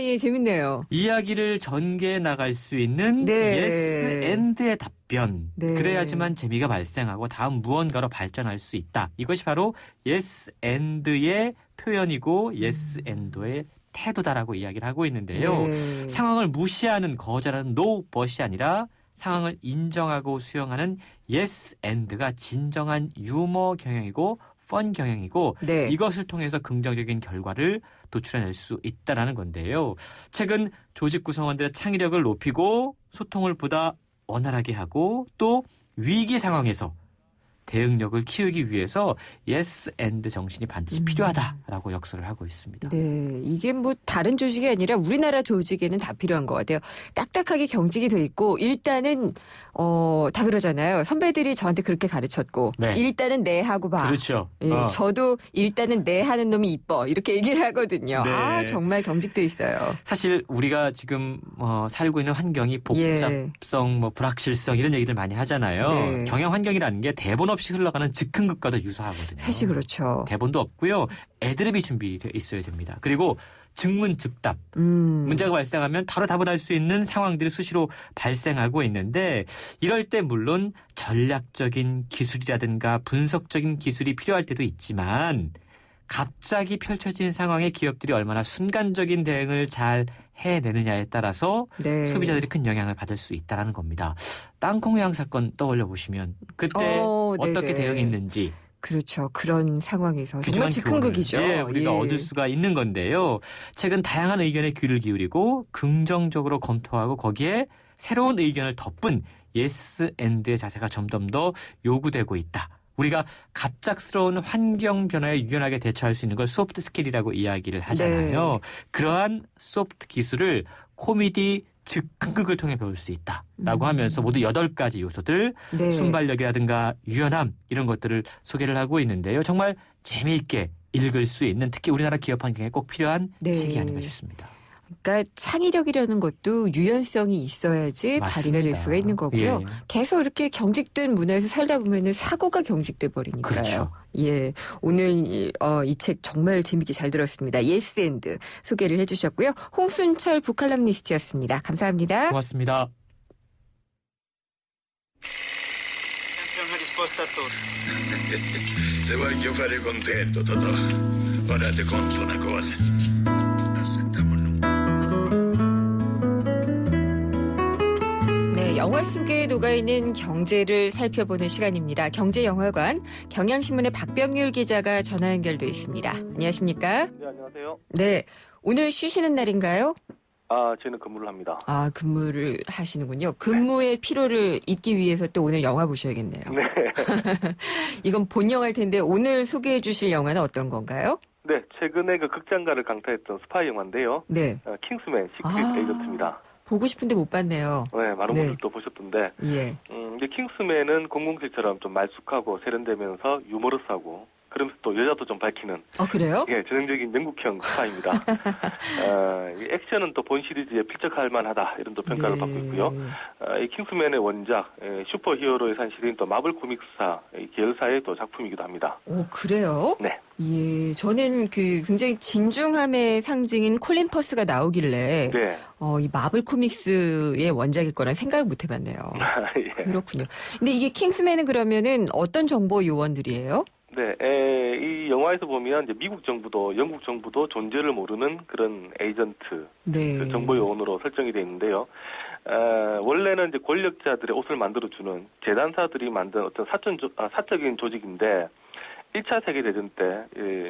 예, 재밌네요. 이야기를 전개해 나갈 수 있는 네. yes and의 답변. 네. 그래야지만 재미가 발생하고 다음 무언가로 발전할 수 있다. 이것이 바로 yes and의 표현이고 yes and의 태도다라고 이야기를 하고 있는데요. 네. 상황을 무시하는 거절하는 no but이 아니라 상황을 인정하고 수용하는 yes and가 진정한 유머 경영이고 펀 경영이고 네. 이것을 통해서 긍정적인 결과를 도출해낼 수 있다는 건데요. 책은 조직 구성원들의 창의력을 높이고 소통을 보다 원활하게 하고 또 위기 상황에서 대응력을 키우기 위해서 yes and 정신이 반드시 필요하다라고 역설을 하고 있습니다. 네, 이게 뭐 다른 조직이 아니라 우리나라 조직에는 다 필요한 것 같아요. 딱딱하게 경직이 돼 있고 일단은 다 그러잖아요. 선배들이 저한테 그렇게 가르쳤고 네. 일단은 네 하고 봐. 그렇죠. 예, 저도 일단은 네 하는 놈이 이뻐 이렇게 얘기를 하거든요. 네. 정말 경직돼 있어요. 사실 우리가 지금 살고 있는 환경이 복잡성, 불확실성 이런 얘기들 많이 하잖아요. 네. 경영 환경이라는 게 대본 없이 흘러가는 즉흥극과도 유사하거든요. 사실 그렇죠. 대본도 없고요. 애드립이 준비되어 있어야 됩니다. 그리고 즉문즉답. 음. 문제가 발생하면 바로 답을 할 수 있는 상황들이 수시로 발생하고 있는데 이럴 때 물론 전략적인 기술이라든가 분석적인 기술이 필요할 때도 있지만 갑자기 펼쳐진 상황에 기업들이 얼마나 순간적인 대응을 잘 해내느냐에 따라서 네. 소비자들이 큰 영향을 받을 수 있다는 겁니다. 땅콩 회항 사건 떠올려 보시면 그때 어떻게 네네. 대응했는지 그렇죠. 그런 상황에서 귀중한 정말 즉흥극이죠. 교훈을, 예, 우리가 얻을 수가 있는 건데요. 최근 다양한 의견에 귀를 기울이고 긍정적으로 검토하고 거기에 새로운 의견을 덧분 예스 앤드의 자세가 점점 더 요구되고 있다. 우리가 갑작스러운 환경 변화에 유연하게 대처할 수 있는 걸 소프트 스킬이라고 이야기를 하잖아요. 네. 그러한 소프트 기술을 코미디 즉흥극을 통해 배울 수 있다라고 하면서 모두 8가지 요소들 네. 순발력이라든가 유연함 이런 것들을 소개를 하고 있는데요. 정말 재미있게 읽을 수 있는 특히 우리나라 기업 환경에 꼭 필요한 네. 책이 아닌가 싶습니다. 그러니까 창의력이라는 것도 유연성이 있어야지 발휘가 될 수가 있는 거고요. 예. 계속 이렇게 경직된 문화에서 살다 보면은 사고가 경직돼 버리니까요. 그렇죠. 예, 오늘 이 책 정말 재밌게 잘 들었습니다. 예스앤드 소개를 해주셨고요. 홍순철 북칼럼니스트였습니다. 감사합니다. 고맙습니다. Sempre una risposta a tutto. Se voglio fare contento, Totò, ora ti conto una cosa. Aspettiamo. 네, 영화 속에 녹아있는 경제를 살펴보는 시간입니다. 경제영화관 경향신문의 박병률 기자가 전화 연결돼 있습니다. 안녕하십니까? 네, 안녕하세요. 네, 오늘 쉬시는 날인가요? 저는 근무를 합니다. 아, 근무를 하시는군요. 근무의 피로를 잊기 위해서 또 오늘 영화 보셔야겠네요. 네. 이건 본 영화일 텐데 오늘 소개해 주실 영화는 어떤 건가요? 네, 최근에 그 극장가를 강타했던 스파이 영화인데요. 네. 킹스맨 시크릿 아. 에이전트입니다. 보고 싶은데 못 봤네요. 네, 많은 네. 분들도 보셨던데, 예. 이제 킹스맨은 007처럼 좀 말쑥하고 세련되면서 유머러스하고, 그러면서 또 여자도 좀 밝히는, 그래요? 예, 전형적인 영국형 스파입니다. 이 액션은 또 본 시리즈에 필적할 만하다, 이런 또 평가를 네. 받고 있고요. 이 킹스맨의 원작, 슈퍼히어로의 산실인 또 마블 코믹스사, 이 계열사의 또 작품이기도 합니다. 오, 그래요? 네. 예, 저는 그 굉장히 진중함의 상징인 콜린 퍼스가 나오길래, 네. 이 마블 코믹스의 원작일 거란 생각을 못 해봤네요. 예. 그렇군요. 근데 이게 킹스맨은 그러면은 어떤 정보 요원들이에요? 네, 이 영화에서 보면 이제 미국 정부도 영국 정부도 존재를 모르는 그런 에이전트, 네. 그 정보 요원으로 설정이 되어 있는데요. 원래는 이제 권력자들의 옷을 만들어주는 재단사들이 만든 어떤 사적인 조직인데 1차 세계대전 때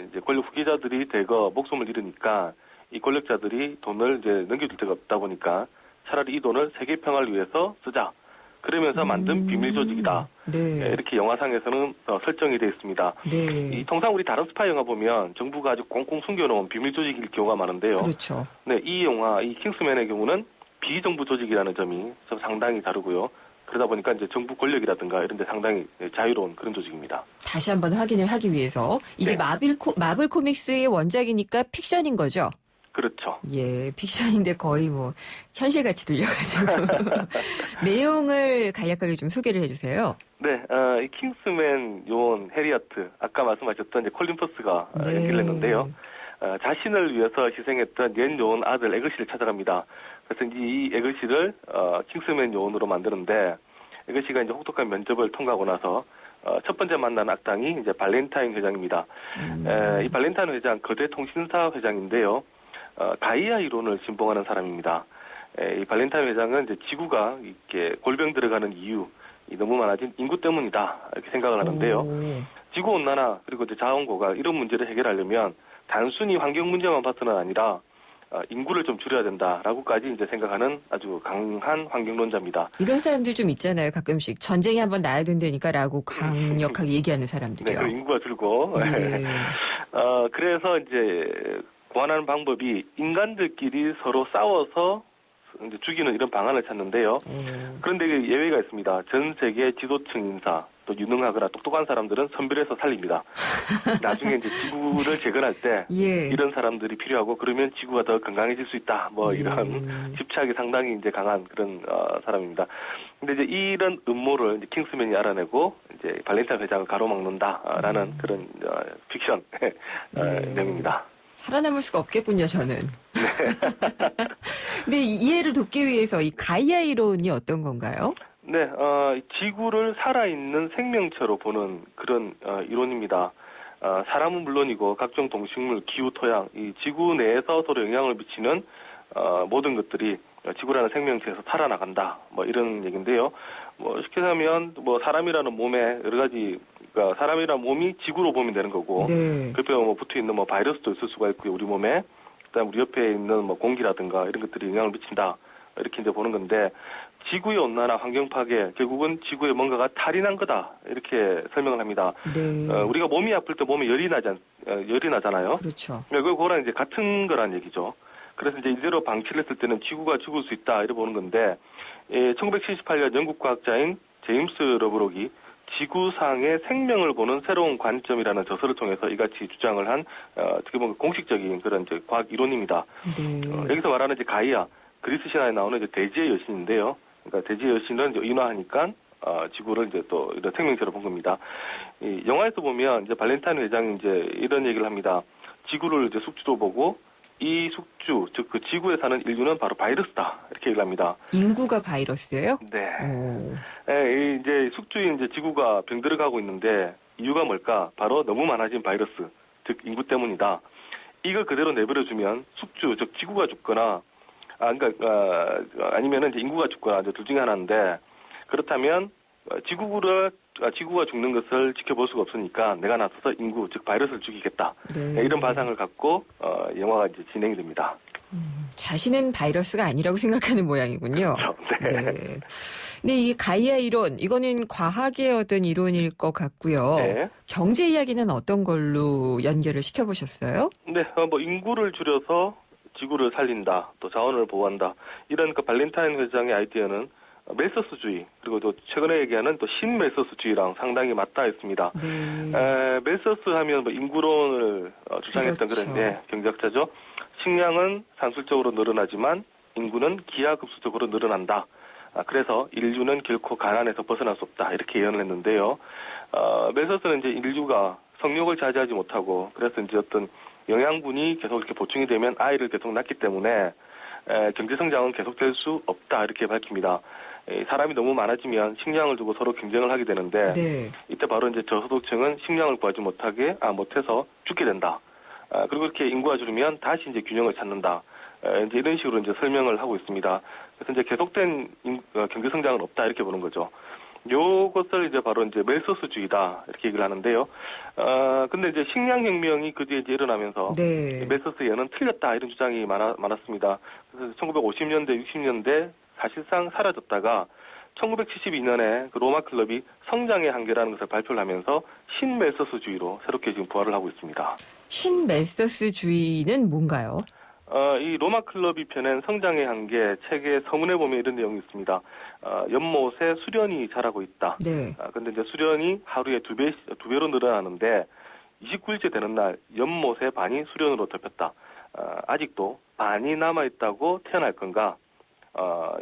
이제 권력 후계자들이 대거 목숨을 잃으니까 이 권력자들이 돈을 이제 넘겨줄 데가 없다 보니까 차라리 이 돈을 세계 평화를 위해서 쓰자. 그러면서 만든 비밀 조직이다. 네. 이렇게 영화상에서는 설정이 되어 있습니다. 네. 통상 우리 다른 스파이 영화 보면 정부가 아주 꽁꽁 숨겨놓은 비밀 조직일 경우가 많은데요. 그렇죠. 네, 이 영화, 이 킹스맨의 경우는 비정부 조직이라는 점이 좀 상당히 다르고요. 그러다 보니까 이제 정부 권력이라든가 이런 데 상당히 자유로운 그런 조직입니다. 다시 한번 확인을 하기 위해서 이게 네. 마블 코믹스의 원작이니까 픽션인 거죠? 그렇죠. 예, 픽션인데 거의 뭐 현실같이 들려가지고 내용을 간략하게 좀 소개를 해주세요. 네, 이 킹스맨 요원 해리어트, 아까 말씀하셨던 이제 콜린 퍼스가 네. 연기를 했는데요. 자신을 위해서 희생했던 옛 요원 아들 에그시를 찾아갑니다. 그래서 이제 이 에그시를 킹스맨 요원으로 만드는데 에그시가 이제 혹독한 면접을 통과하고 나서 첫 번째 만난 악당이 이제 발렌타인 회장입니다. 이 발렌타인 회장 거대 통신사 회장인데요. 가이아 이론을 신봉하는 사람입니다. 이 발렌타인 회장은 이제 지구가 이렇게 골병 들어가는 이유, 너무 많아진 인구 때문이다 이렇게 생각을 하는데요. 지구 온난화 그리고 이제 자원 고갈 이런 문제를 해결하려면 단순히 환경 문제만 봐서는 아니라 인구를 좀 줄여야 된다라고까지 이제 생각하는 아주 강한 환경론자입니다. 이런 사람들 좀 있잖아요. 가끔씩 전쟁이 한번 나야 된다니까라고 강력하게 얘기하는 사람들이요. 네, 인구가 줄고. 예. 그래서 이제 보완하는 방법이 인간들끼리 서로 싸워서 이제 죽이는 이런 방안을 찾는데요. 그런데 예외가 있습니다. 전 세계 지도층 인사, 또 유능하거나 똑똑한 사람들은 선별해서 살립니다. 나중에 이제 지구를 재건할 때 예. 이런 사람들이 필요하고 그러면 지구가 더 건강해질 수 있다. 뭐 이런 집착이 상당히 이제 강한 그런 사람입니다. 근데 이제 이런 음모를 이제 킹스맨이 알아내고 이제 발렌타인 회장을 가로막는다라는 그런 픽션 내용입니다. 살아남을 수가 없겠군요, 저는. 근데 이해를 돕기 위해서 이 가이아 이론이 어떤 건가요? 네, 지구를 살아있는 생명체로 보는 그런 이론입니다. 사람은 물론이고 각종 동식물, 기후, 토양, 이 지구 내에서 서로 영향을 미치는 모든 것들이 지구라는 생명체에서 살아나간다. 뭐 이런 얘기인데요. 뭐 쉽게 하면 뭐 사람이라는 몸에 여러 가지 그러니까 사람이라는 몸이 지구로 보면 되는 거고 네. 그 옆에 뭐 붙어 있는 뭐 바이러스도 있을 수가 있고요. 우리 몸에 그다음 우리 옆에 있는 뭐 공기라든가 이런 것들이 영향을 미친다. 이렇게 이제 보는 건데 지구의 온난화, 환경 파괴 결국은 지구에 뭔가가 탈이 난 거다 이렇게 설명을 합니다. 네. 우리가 몸이 아플 때 몸에 열이 나잖아요. 그렇죠. 그거랑 이제 같은 거란 얘기죠. 그래서 이제 이대로 방치를 했을 때는 지구가 죽을 수 있다 이렇게 보는 건데 1978년 영국 과학자인 제임스 러브록이 지구상의 생명을 보는 새로운 관점이라는 저서를 통해서 이같이 주장을 한 어떻게 보면 공식적인 그런 이제 과학 이론입니다. 네. 여기서 말하는 이제 가이아 그리스 신화에 나오는 이제 대지의 여신인데요. 그러니까 대지의 여신은 이제 인화하니까 지구를 이제 또 이런 생명체로 본 겁니다. 이 영화에서 보면 이제 발렌타인 회장이 이제 이런 얘기를 합니다. 지구를 이제 숙주로 보고 이 숙주 즉 그 지구에 사는 인류는 바로 바이러스다 이렇게 얘기를 합니다. 인구가 바이러스예요? 네. 오. 네, 이제 숙주인 이제 지구가 병들어가고 있는데 이유가 뭘까? 바로 너무 많아진 바이러스 즉 인구 때문이다. 이걸 그대로 내버려주면 숙주 즉 지구가 죽거나 아니면은 이제 인구가 죽거나 둘 중에 하나인데 그렇다면 지구가 죽는 것을 지켜볼 수가 없으니까 내가 나서서 인구 즉 바이러스를 죽이겠다. 네. 이런 바상을 갖고 영화가 이제 진행이 됩니다. 자신은 바이러스가 아니라고 생각하는 모양이군요. 그렇죠. 네. 네. 근데 이 가이아 이론 이거는 과학의 얻은 이론일 것 같고요. 네. 경제 이야기는 어떤 걸로 연결을 시켜보셨어요? 네, 뭐 인구를 줄여서 지구를 살린다, 또 자원을 보호한다. 이런 그 발렌타인 회장의 아이디어는 멜서스주의 그리고 또 최근에 얘기하는 또 신멜서스주의랑 상당히 맞닿아 있습니다. 네. 멜서스 하면 뭐 인구론을 주장했던 그렇죠. 그런 경제학자죠. 식량은 산술적으로 늘어나지만 인구는 기하급수적으로 늘어난다. 그래서 인류는 결코 가난에서 벗어날 수 없다. 이렇게 예언을 했는데요. 멜서스는 이제 인류가 성욕을 자제하지 못하고 그래서 이제 어떤 영양분이 계속 이렇게 보충이 되면 아이를 계속 낳기 때문에 경제 성장은 계속될 수 없다 이렇게 밝힙니다. 사람이 너무 많아지면 식량을 두고 서로 경쟁을 하게 되는데 네. 이때 바로 이제 저소득층은 식량을 구하지 못해서 죽게 된다. 그리고 이렇게 인구가 줄으면 다시 이제 균형을 찾는다. 이제 이런 식으로 이제 설명을 하고 있습니다. 그래서 이제 계속된 경제 성장은 없다 이렇게 보는 거죠. 요것을 이제 바로 이제 멜서스주의다 이렇게 얘기를 하는데요. 근데 이제 식량혁명이 그 뒤에 이제 일어나면서 네. 멜서스 예언은 틀렸다 이런 주장이 많았습니다. 그래서 1950년대, 60년대 사실상 사라졌다가 1972년에 그 로마 클럽이 성장의 한계라는 것을 발표를 하면서 신멜서스주의로 새롭게 지금 부활을 하고 있습니다. 신멜서스주의는 뭔가요? 이 로마 클럽이 펴낸 성장의 한계 책의 서문에 보면 이런 내용이 있습니다. 연못에 수련이 자라고 있다. 네. 근데 이제 수련이 하루에 두 배로 늘어나는데 29일째 되는 날 연못의 반이 수련으로 덮였다. 아직도 반이 남아있다고 태어날 건가?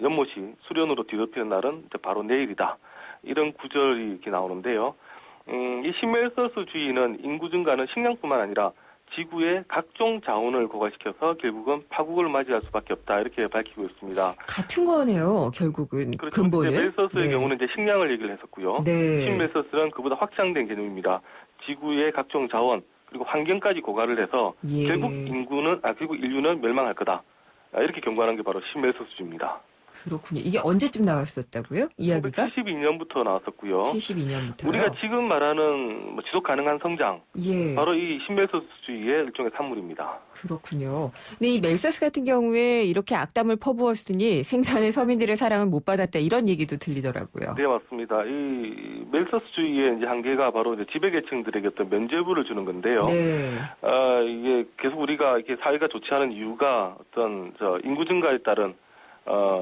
연못이 수련으로 뒤덮이는 날은 이제 바로 내일이다. 이런 구절이 이렇게 나오는데요. 이 신멜서스주의는 인구 증가는 식량뿐만 아니라 지구의 각종 자원을 고갈시켜서 결국은 파국을 맞이할 수밖에 없다 이렇게 밝히고 있습니다. 같은 거네요. 결국은 그렇죠. 근본은. 멜서스의 경우는 이제 식량을 얘기를 했었고요. 네. 신멜서스는 그보다 확장된 개념입니다. 지구의 각종 자원 그리고 환경까지 고갈을 해서 예. 결국 인류는 멸망할 거다. 이렇게 경고하는 게 바로 신멜서스주의입니다. 그렇군요. 이게 언제쯤 나왔었다고요? 이야기가? 1972년부터 나왔었고요. 72년부터요. 우리가 지금 말하는 지속 가능한 성장, 예. 바로 이 신멜서스주의의 일종의 산물입니다. 그렇군요. 근데 이 멜서스 같은 경우에 이렇게 악담을 퍼부었으니 생전에 서민들의 사랑을 못 받았다 이런 얘기도 들리더라고요. 네, 맞습니다. 이 멜서스주의의 이제 한계가 바로 이제 지배계층들에게 어떤 면죄부를 주는 건데요. 네. 이게 계속 우리가 이렇게 사회가 좋지 않은 이유가 어떤 인구 증가에 따른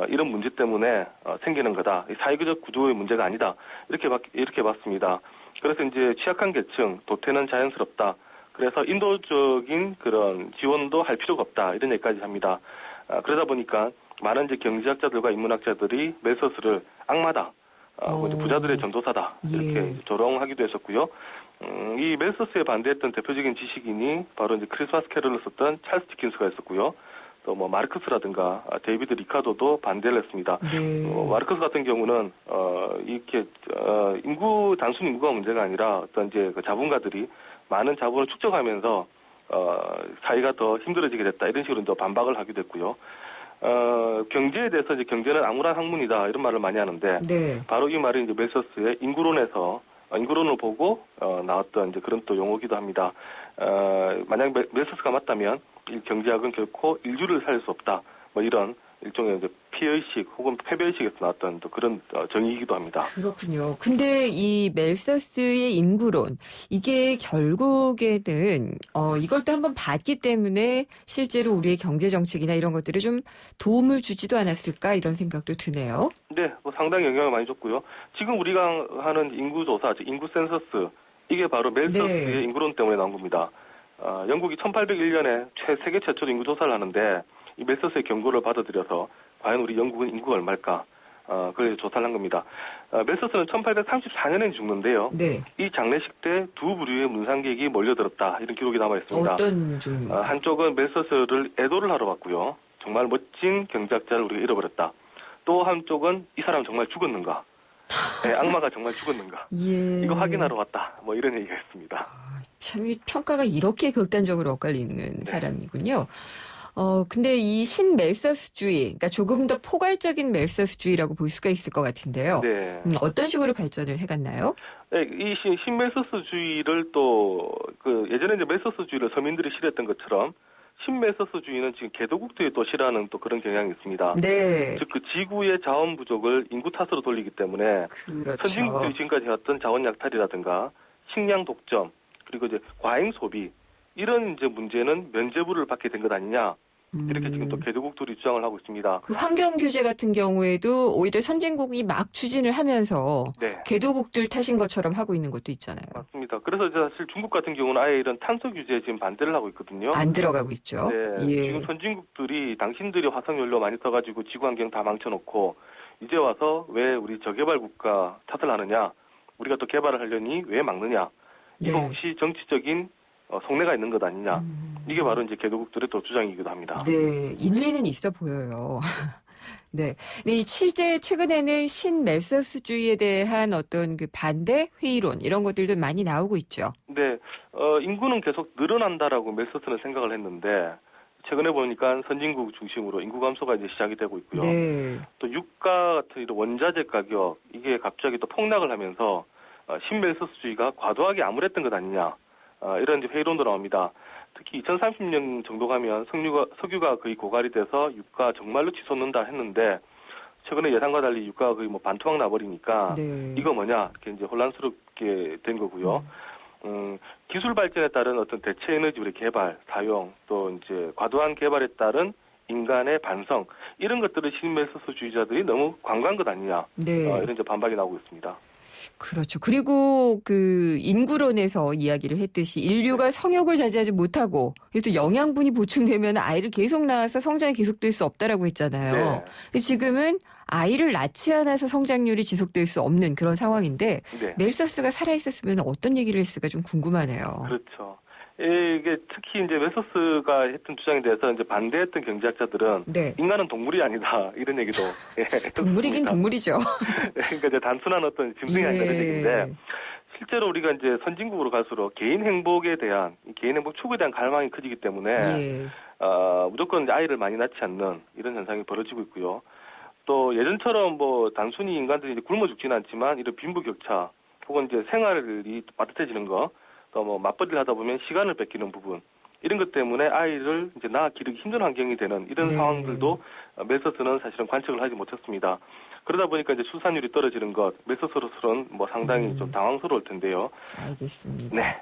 이런 문제 때문에 생기는 거다. 사회적 구조의 문제가 아니다. 이렇게 봤습니다. 그래서 이제 취약한 계층, 도태는 자연스럽다. 그래서 인도적인 그런 지원도 할 필요가 없다. 이런 얘기까지 합니다. 그러다 보니까 많은 이제 경제학자들과 인문학자들이 멜서스를 악마다. 이제 부자들의 전도사다. 이렇게 예. 조롱하기도 했었고요. 이 멜서스에 반대했던 대표적인 지식인이 바로 이제 크리스마스 캐럴을 썼던 찰스 디킨스가 있었고요. 또 뭐 마르크스라든가 데이비드 리카도도 반대를 했습니다. 네. 마르크스 같은 경우는 이렇게 단순 인구가 문제가 아니라 어떤 이제 그 자본가들이 많은 자본을 축적하면서 사회가 더 힘들어지게 됐다 이런 식으로 또 반박을 하기도 했고요. 경제에 대해서 이제 경제는 암울한 학문이다 이런 말을 많이 하는데 네. 바로 이 말이 이제 멜서스의 인구론에서 인구론을 보고 나왔던 이제 그런 또 용어기도 합니다. 만약 멜서스가 맞다면 이 경제학은 결코 인류를 살릴 수 없다. 뭐 이런 일종의 이제 피의식 혹은 패배의식에서 나왔던 또 그런 정의이기도 합니다. 그렇군요. 근데 이 멜서스의 인구론, 이게 결국에는, 이걸 또 한번 봤기 때문에 실제로 우리의 경제정책이나 이런 것들을 좀 도움을 주지도 않았을까 이런 생각도 드네요. 네, 뭐 상당히 영향을 많이 줬고요. 지금 우리가 하는 인구조사, 즉 인구 센서스, 이게 바로 멜서스의 네. 인구론 때문에 나온 겁니다. 영국이 1801년에 세계 최초로 인구조사를 하는데 이 멜서스의 경고를 받아들여서 과연 우리 영국은 인구가 얼마일까? 그걸 조사를 한 겁니다. 멜서스는 1834년에 죽는데요. 네. 이 장례식 때 두 부류의 문상객이 몰려들었다. 이런 기록이 남아 있습니다. 어떤 종류인가요? 한쪽은 멜서스를 애도를 하러 왔고요. 정말 멋진 경제학자를 우리가 잃어버렸다. 또 한쪽은 이 사람 정말 죽었는가? 네, 악마가 정말 죽었는가? 예. 이거 확인하러 왔다. 뭐 이런 얘기가 있습니다. 참, 이 평가가 이렇게 극단적으로 엇갈리는 사람이군요. 근데 이 신멜서스주의, 그러니까 조금 더 포괄적인 멜서스주의라고 볼 수가 있을 것 같은데요. 네. 어떤 식으로 발전을 해갔나요? 네, 이 신멜서스주의를 또 예전에 이제 멜서스주의를 서민들이 싫어했던 것처럼 신멜서스주의는 지금 개도국들이 또 싫어하는 또 그런 경향이 있습니다. 네. 즉 그 지구의 자원 부족을 인구 탓으로 돌리기 때문에 그렇죠. 선진국들이 지금까지 해왔던 자원 약탈이라든가 식량 독점 그리고 이제 과잉 소비 이런 이제 문제는 면죄부를 받게 된 것 아니냐 이렇게 지금 또 개도국들이 주장을 하고 있습니다. 그 환경 규제 같은 경우에도 오히려 선진국이 막 추진을 하면서 네. 개도국들 탓인 것처럼 하고 있는 것도 있잖아요. 맞습니다. 그래서 사실 중국 같은 경우는 아예 이런 탄소 규제에 지금 반대를 하고 있거든요. 안 들어가고 있죠. 네, 예. 지금 선진국들이 당신들이 화석연료 많이 써가지고 지구 환경 다 망쳐놓고 이제 와서 왜 우리 저개발 국가 탓을 하느냐? 우리가 또 개발을 하려니 왜 막느냐? 이거 네. 혹시 정치적인 속내가 있는 것 아니냐? 이게 바로 이제 개도국들의 또 주장이기도 합니다. 네, 일리는 있어 보여요. 네. 네, 실제 최근에는 신멜서스주의에 대한 어떤 그 반대 회의론 이런 것들도 많이 나오고 있죠. 네, 인구는 계속 늘어난다라고 멜서스는 생각을 했는데 최근에 보니까 선진국 중심으로 인구 감소가 이제 시작이 되고 있고요. 네. 또 유가 같은 이런 원자재 가격 이게 갑자기 또 폭락을 하면서 신멜서스주의가 과도하게 암울했던 것 아니냐 이런 이제 회의론도 나옵니다. 특히 2030년 정도 가면 석유가 거의 고갈이 돼서 유가 정말로 치솟는다 했는데 최근에 예상과 달리 유가가 거의 뭐 반토막 나버리니까 네. 이거 뭐냐 이렇게 이제 혼란스럽게 된 거고요. 기술 발전에 따른 어떤 대체 에너지의 개발, 사용, 또 이제 과도한 개발에 따른 인간의 반성 이런 것들을 신멜서스주의자들이 너무 관광한 것 아니냐 네. 이런 이제 반박이 나오고 있습니다. 그렇죠. 그리고 그 인구론에서 이야기를 했듯이 인류가 성욕을 자제하지 못하고 그래서 영양분이 보충되면 아이를 계속 낳아서 성장이 계속될 수 없다라고 했잖아요. 네. 근데 지금은 아이를 낳지 않아서 성장률이 지속될 수 없는 그런 상황인데 네. 멜서스가 살아있었으면 어떤 얘기를 했을까 좀 궁금하네요. 그렇죠. 이게 특히 이제 멜서스가 했던 주장에 대해서 이제 반대했던 경제학자들은 네. 인간은 동물이 아니다 이런 얘기도 동물이긴 했었습니다. 동물이죠. 그러니까 이제 단순한 어떤 짐승이 아니다 이런 얘기인데 실제로 우리가 이제 선진국으로 갈수록 개인 행복에 대한 개인 행복 추구에 대한 갈망이 커지기 때문에 예. 무조건 이제 아이를 많이 낳지 않는 이런 현상이 벌어지고 있고요. 또 예전처럼 뭐 단순히 인간들이 이제 굶어 죽지는 않지만 이런 빈부격차 혹은 이제 생활이 빠듯해지는 거 또 뭐 맞벌이를 하다 보면 시간을 뺏기는 부분 이런 것 때문에 아이를 이제 낳아 기르기 힘든 환경이 되는 이런 네. 상황들도 멜서스는 사실은 관측을 하지 못했습니다. 그러다 보니까 이제 출산율이 떨어지는 것 멜서스로서는 뭐 상당히 좀 당황스러울 텐데요. 알겠습니다. 네.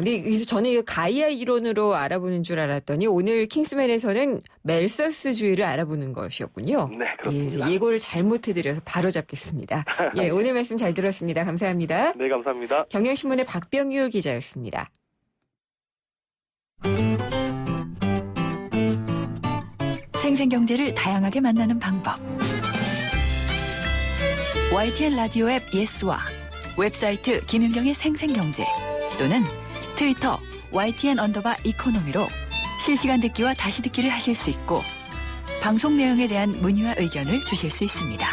네, 그래서 저는 이거 가이아 이론으로 알아보는 줄 알았더니 오늘 킹스맨에서는 멜서스주의를 알아보는 것이었군요. 네, 예, 그렇습니다. 예고를 잘못해드려서 바로 잡겠습니다. 예, 오늘 말씀 잘 들었습니다. 감사합니다. 네, 감사합니다. 경향신문의 박병률 기자였습니다. 생생경제를 다양하게 만나는 방법. YTN 라디오 앱 예스와 웹사이트 김윤경의 생생경제 또는 트위터 YTN_이코노미로 실시간 듣기와 다시 듣기를 하실 수 있고 방송 내용에 대한 문의와 의견을 주실 수 있습니다.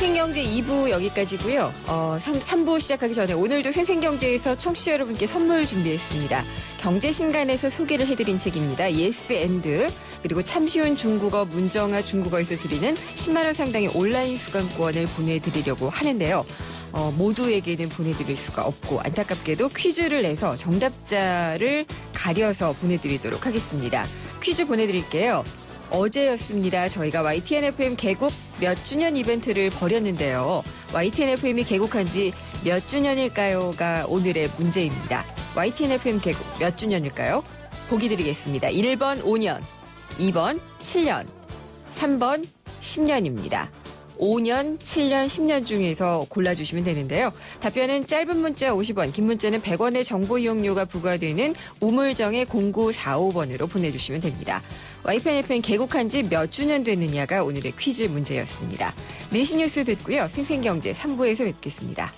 생생경제 2부 여기까지고요. 3부 시작하기 전에 오늘도 생생경제에서 청취자 여러분께 선물 준비했습니다. 경제신간에서 소개를 해드린 책입니다. 예스 앤드 그리고 참 쉬운 중국어 문정아 중국어에서 드리는 10만 원 상당의 온라인 수강권을 보내드리려고 하는데요. 모두에게는 보내드릴 수가 없고 안타깝게도 퀴즈를 내서 정답자를 가려서 보내드리도록 하겠습니다. 퀴즈 보내드릴게요. 어제였습니다. 저희가 YTN FM 개국 몇 주년 이벤트를 벌였는데요. YTN FM이 개국한 지 몇 주년일까요?가 오늘의 문제입니다. YTN FM 개국 몇 주년일까요? 보기 드리겠습니다. 1번 5년, 2번 7년, 3번 10년입니다. 5년, 7년, 10년 중에서 골라주시면 되는데요. 답변은 짧은 문자 50원, 긴 문자는 100원의 정보 이용료가 부과되는 우물정의 0945번으로 보내주시면 됩니다. YTN FM 개국한 지 몇 주년 됐느냐가 오늘의 퀴즈 문제였습니다. 내신 뉴스 듣고요. 생생경제 3부에서 뵙겠습니다.